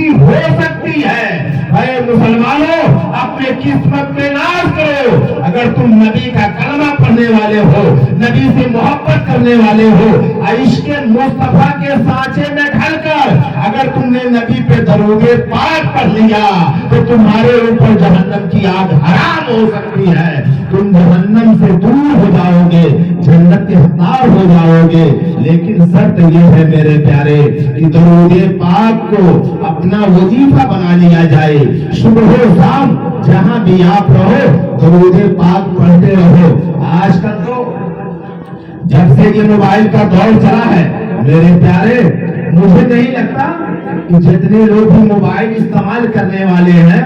کی ہو سکتی ہے۔ اے مسلمانوں، اپنے قسمت میں ناز کرو۔ اگر تم نبی کا کلمہ پڑھنے والے ہو، نبی سے محبت کرنے والے ہو، عشق مصطفیٰ کے سانچے میں ڈھل کر اگر تم نے نبی پہ درود پاک پڑھ لیا تو تمہارے اوپر جہنم کی آگ حرام ہو سکتی ہے، تم جہنم سے دور ہو جاؤ گے، جنت کے حقدار ہو جاؤ گے۔ لیکن شرط یہ ہے میرے پیارے کہ درود پاک کو اپنا وظیفہ بنا لیا جائے، صبح و شام جہاں بھی آپ رہو درود پاک پڑھتے رہو۔ آج کل تو جب سے یہ موبائل کا دور چلا ہے میرے پیارے، مجھے نہیں لگتا کہ جتنے لوگ بھی موبائل استعمال کرنے والے ہیں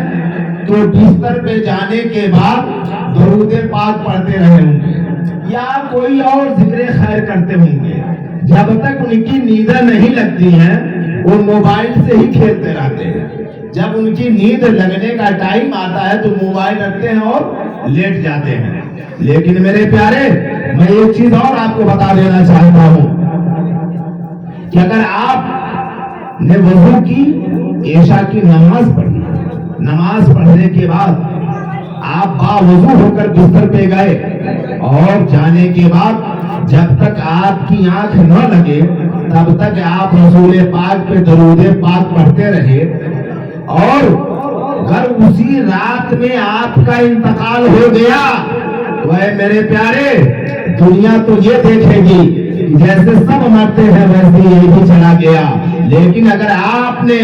تو بستر پہ جانے کے بعد درود پاک پڑھتے رہے ہوں گے یا کوئی اور ذکر خیر کرتے ہوں گے۔ جب تک ان کی نیندیں نہیں لگتی ہیں وہ موبائل سے ہی کھیلتے رہتے ہیں۔ جب ان کی نیند لگنے کا ٹائم آتا ہے تو موبائل رکھتے ہیں اور لیٹ جاتے ہیں۔ لیکن میرے پیارے، میں ایک چیز اور آپ کو بتا دینا چاہتا ہوں کہ اگر آپ نے وضو کی، عشاء کی نماز پڑھی، نماز پڑھنے کے بعد آپ باوضو ہو کر بستر پہ گئے اور جانے کے بعد جب تک آپ کی آنکھ نہ لگے تب تک آپ رسول پاک پہ درود پاک پڑھتے رہے، اور اگر اسی رات میں آپ کا انتقال ہو گیا تو اے میرے پیارے، دنیا تو یہ دیکھے گی جیسے سب مرتے ہیں ویسے یہ بھی چلا گیا۔ لیکن اگر آپ نے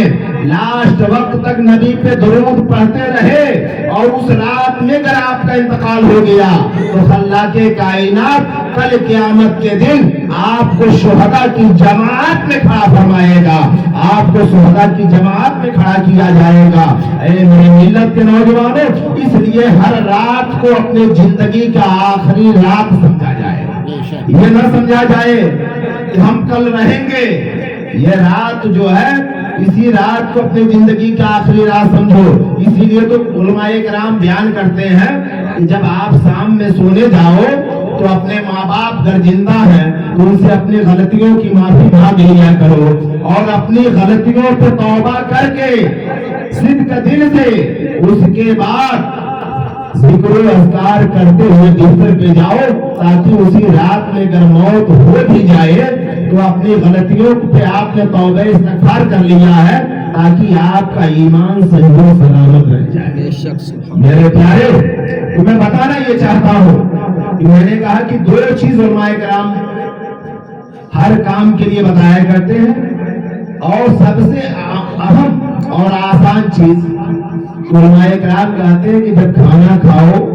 لاسٹ وقت تک نبی پہ درود پڑھتے رہے اور اس رات میں اگر آپ کا انتقال ہو گیا تو اللہ کے کائنات کل قیامت کے دن آپ کو شہداء کی جماعت میں کھڑا فرمائے گا، آپ کو شہداء کی جماعت میں کھڑا کیا جائے گا۔ اے میری ملت کے نوجوانوں، اس لیے ہر رات کو اپنی زندگی کا آخری رات سمجھا جائے، یہ نہ سمجھا جائے کہ ہم کل رہیں گے۔ یہ رات جو ہے، اسی رات کو اپنی زندگی کا آخری رات سمجھو۔ اسی لیے تو علماء کرام بیان کرتے ہیں کہ جب آپ شام میں سونے جاؤ تو اپنے ماں باپ اگر زندہ ہیں تو ان سے اپنی غلطیوں کی معافی مانگ لیا کرو، اور اپنی غلطیوں پہ توبہ کر کے صدق دل سے اس کے بعد ذکر و اذکار کرتے ہوئے بستر پہ جاؤ، تاکہ اسی رات میں اگر موت ہو بھی جائے تو اپنی غلطیوں پہ آپ نے توبہ استغفار کر لیا ہے، تاکہ آپ کا ایمان صحیح و سلامت رہ جائے۔ میرے پیارے، تمہیں بتانا یہ چاہتا ہوں کہ میں نے کہا کہ دو چیز علماء کرام ہر کام کے لیے بتایا کرتے ہیں، اور سب سے اہم اور آسان چیز علماء کرام کہتے ہیں کہ جب کھانا کھاؤ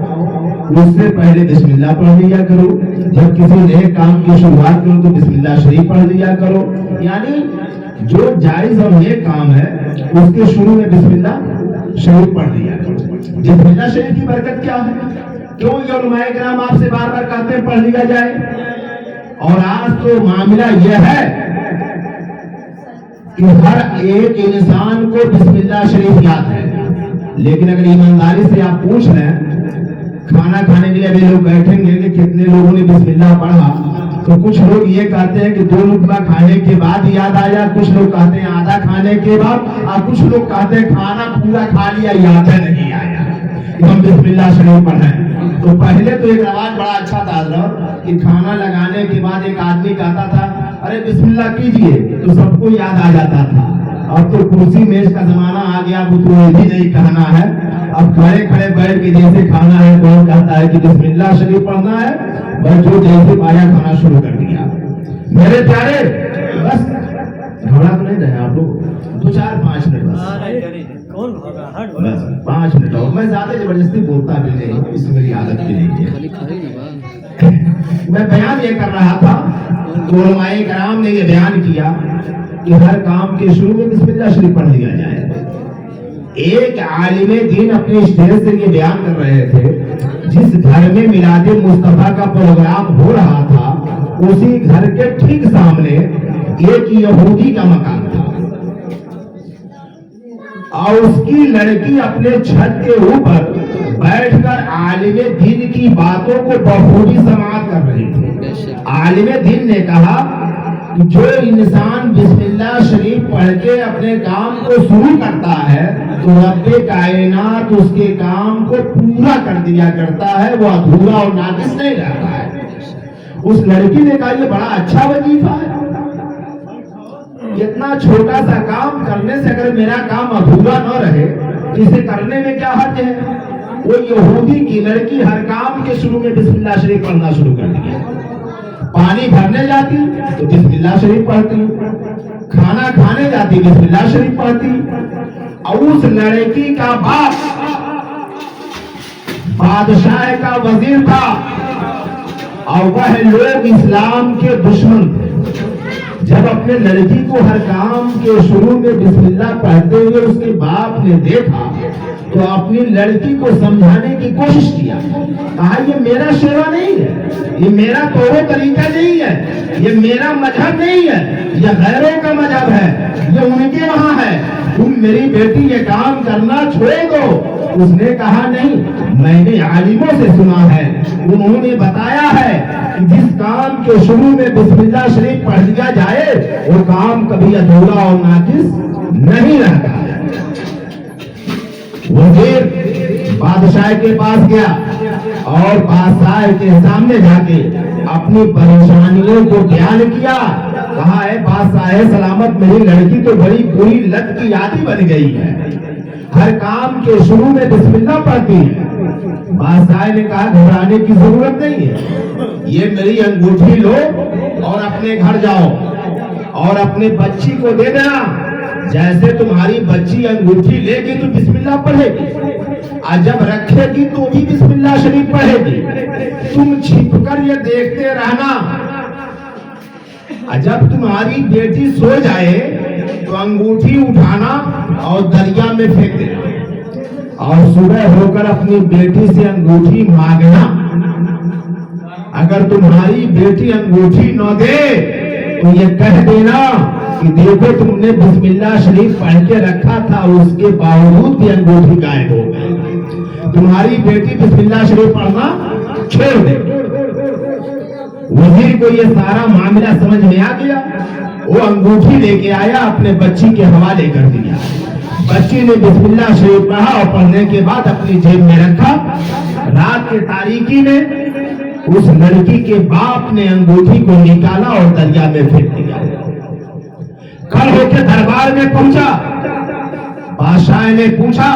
اس سے پہلے بسم اللہ پڑھ لیا کرو، جب کسی نئے کام کی شروعات کرو تو بسم اللہ شریف پڑھ لیا کرو۔ یعنی جو جائز اور نیک کام ہے اس کے شروع میں بسم اللہ شریف پڑھ لیا کرو۔ بسم اللہ شریف کی برکت کیا ہے؟ کیوں یہ علماء کرام آپ سے بار بار کہتے ہیں پڑھ لیا جائے؟ اور آج تو معاملہ یہ ہے کہ ہر ایک انسان کو بسم اللہ شریف یاد ہے، لیکن اگر ایمانداری سے آپ پوچھ لیں، کھانا کھانے کے لیے ابھی لوگ بیٹھیں گے کہ کتنے لوگوں نے بسم اللہ پڑھا، تو کچھ لوگ یہ کہتے ہیں کہ 2 لقمہ کھانے کے بعد یاد آیا، کچھ لوگ کہتے ہیں آدھا کھانے کے بعد، اور کچھ لوگ کہتے ہیں کھانا پورا کھا لیا یاد نہیں آیا کہ ہم بسم اللہ شریف پڑھیں۔ تو پہلے تو ایک رواج بڑا اچھا تھا کہ کھانا لگانے کے بعد ایک آدمی کہتا تھا ارے بسم اللہ کیجئے، تو سب کو یاد آ جاتا تھا۔ اب تو کرسی میز کا زمانہ آ گیا، اب تو یہ بھی نہیں کہنا ہے، اب کھڑے کھڑے بیٹھ کے جیسے کھانا ہے کون کہتا ہے کہ بسم اللہ شریف پڑھنا ہے، بس جو جیسے پایا کھانا شروع کر دیا۔ میرے پیارے، بس گھبرا تو نہیں رہے آپ لوگ، 2-4-5 منٹ بس 5 منٹ اور، میں زیادہ زبردستی بولتا بھی نہیں، اس میری عادت بھی نہیں ہے۔ میں بیان یہ کر رہا تھا تو علماء کرام نے یہ بیان کیا کہ ہر کام کے شروع میں بسم اللہ شریف پڑھ لیا جائے۔ ایک عالم دین اپنے اسٹیج سے یہ بیان کر رہے تھے جس گھر میں میلاد مصطفیٰ کا پروگرام ہو رہا تھا اسی گھر کے ٹھیک سامنے ایک یہودی کا مکان تھا، اور اس کی لڑکی اپنے چھت کے اوپر بیٹھ کر عالم دین کی باتوں کو بخوبی سماعت کر رہی تھی۔ عالم دین نے کہا جو انسان بسم اللہ شریف پڑھ کے اپنے کام کو شروع کرتا ہے تو رب کائنات اس کے کام کو پورا کر دیا کرتا ہے، وہ ادھورا اور ناقص نہیں رہتا ہے۔ اس لڑکی نے کہا یہ بڑا اچھا وظیفہ ہے، اتنا چھوٹا سا کام کرنے سے اگر میرا کام ادھورا نہ رہے تو اسے کرنے میں کیا حرج ہے؟ وہ یہودی کی لڑکی ہر کام کے شروع میں بسم اللہ شریف پڑھنا شروع کر دیا۔ پانی بھرنے جاتی تو بسم اللہ شریف پڑھتی، کھانا کھانے جاتی بسم اللہ شریف پڑھتی۔ اور اس لڑکی کا باپ بادشاہ کا وزیر تھا اور وہ لوگ اسلام کے دشمن تھے۔ جب اپنے لڑکی کو ہر کام کے شروع میں بسم اللہ پڑھتے ہوئے اس کے باپ نے دیکھا تو اپنی لڑکی کو سمجھانے کی کوشش کیا، کہا یہ میرا شیوا نہیں ہے، یہ میرا طور و طریقہ نہیں ہے، یہ میرا مذہب نہیں ہے، یہ غیروں کا مذہب ہے، یہ ان کے وہاں ہے، تم میری بیٹی یہ کام کرنا چھوڑ دو۔ اس نے کہا نہیں، میں نے عالموں سے سنا ہے، انہوں نے بتایا ہے کہ جس کام کے شروع میں بسم اللہ شریف پڑھ لیا جائے وہ کام کبھی ادھورا اور ناقص نہیں رہتا۔ وزیر بادشاہ کے پاس گیا اور بادشاہ کے سامنے جا کے اپنی پریشانیوں کو بیان کیا، کہا ہے بادشاہ سلامت میری لڑکی تو بڑی بری لت کی عادی بن گئی ہے، ہر کام کے شروع میں بسم اللہ پڑھتی ہے۔ بادشاہ نے کہا گھبرانے کی ضرورت نہیں ہے، یہ میری انگوٹھی لو اور اپنے گھر جاؤ اور اپنے بچی کو دے دینا، جیسے تمہاری بچی انگوٹھی لے گی تو بسم اللہ پڑھے گی، اور جب رکھے گی تو بھی بسم اللہ شریف پڑھے گی، تم چھپ کر یہ دیکھتے رہنا، جب تمہاری بیٹی سو جائے تو انگوٹھی اٹھانا اور دریا میں پھینک دینا، اور صبح ہو کر اپنی بیٹی سے انگوٹھی مانگنا۔ اگر تمہاری بیٹی انگوٹھی نہ دے تو یہ کہہ دینا کہ دیکھو تم نے بسم اللہ شریف پڑھ کے رکھا تھا اور اس کے باوجود بھی انگوٹھی غائب ہو گئی، تمہاری بیٹی بسم اللہ شریف پڑھنا چھوڑ دے۔ وزیر کو یہ سارا معاملہ سمجھ میں آ گیا، وہ انگوٹھی لے کے آیا، اپنے بچی کے حوالے کر دیا، بچی نے بسم اللہ شریف پڑھا اور پڑھنے کے بعد اپنی جیب میں رکھا۔ رات کے تاریکی میں اس لڑکی کے باپ نے انگوٹھی کو نکالا اور دریا میں پھینک دیا۔ کل ہو کے دربار میں پہنچا، بادشاہ نے پوچھا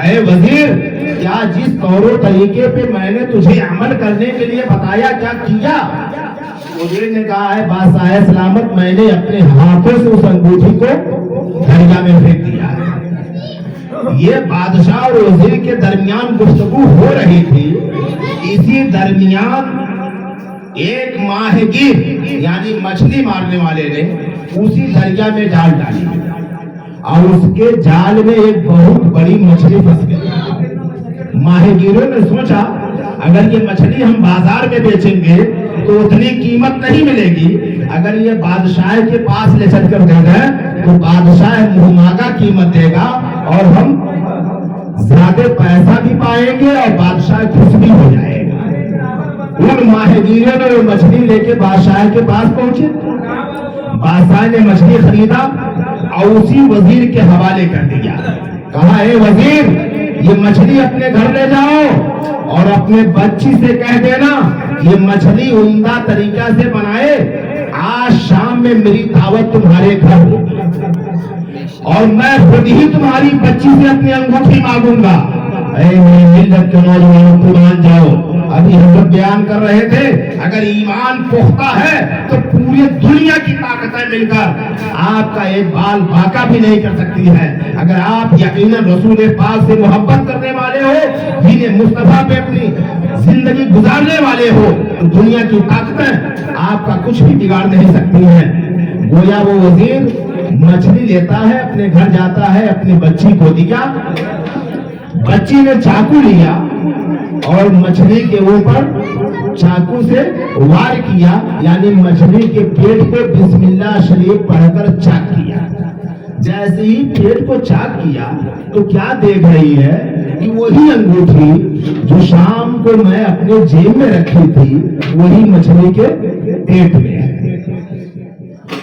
اے وزیر کیا جس طور و طریقے پہ میں نے تجھے عمل کرنے کے لیے بتایا کیا کیا؟ وزیر نے کہا ہے بادشاہ سلامت میں نے اپنے ہاتھوں سے اس انگوٹھی کو دریا میں پھینک دیا۔ یہ بادشاہ اور وزیر کے درمیان گفتگو ہو رہی تھی، اسی درمیان ایک ماہی گیر یعنی مچھلی مارنے والے نے اسی دریا میں جال ڈالی اور اس کے جال میں ایک بہت بڑی مچھلی پھنس گئی۔ ماہی گیروں نے سوچا اگر یہ مچھلی ہم بازار میں بیچیں گے تو اتنی قیمت نہیں ملے گی، اگر یہ بادشاہ کے پاس لے چل کر دے دیں تو بادشاہ مہنگا قیمت دے گا اور ہم زیادہ پیسہ بھی پائیں گے اور بادشاہ خوش بھی ہو جائے گا۔ ان ماہی گیروں نے وہ مچھلی لے کے بادشاہ کے پاس پہنچے، بادشاہ نے مچھلی خریدا اور اسی وزیر کے حوالے کر دیا، کہا اے وزیر یہ مچھلی اپنے گھر لے جاؤ اور اپنے بچی سے کہہ دینا یہ مچھلی عمدہ طریقہ سے بنائے، آج شام میں میری دعوت تمہارے گھر ہوگی اور میں خود ہی تمہاری بچی سے اپنی انگوٹھی مانگوں گا۔ اے میری ملت کے نوجوانوں کو مان جاؤ، ابھی حضرت بیان کر رہے تھے اگر ایمان پختہ ہے تو پوری دنیا کی طاقتیں مل کر آپ کا ایک بال باقا بھی نہیں کر سکتی ہے۔ اگر آپ یقیناً رسول پاک سے محبت کرنے والے ہو، دین مصطفیٰ پہ اپنی زندگی گزارنے والے ہو تو دنیا کی طاقتیں آپ کا کچھ بھی بگاڑ نہیں سکتی ہیں۔ گویا وہ وزیر مچھلی لیتا ہے، اپنے گھر جاتا ہے، اپنی بچی کو دیا، بچی نے چاقو لیا اور مچھلی کے اوپر چاقو سے وار کیا، یعنی مچھلی کے پیٹ پہ بسم اللہ شریف پڑھ کر چاک کیا۔ جیسے ہی پیٹ کو چاک کیا تو کیا دیکھ رہی ہے کہ وہی انگوٹھی جو شام کو میں اپنے جیب میں رکھی تھی وہی مچھلی کے پیٹ میں ہے۔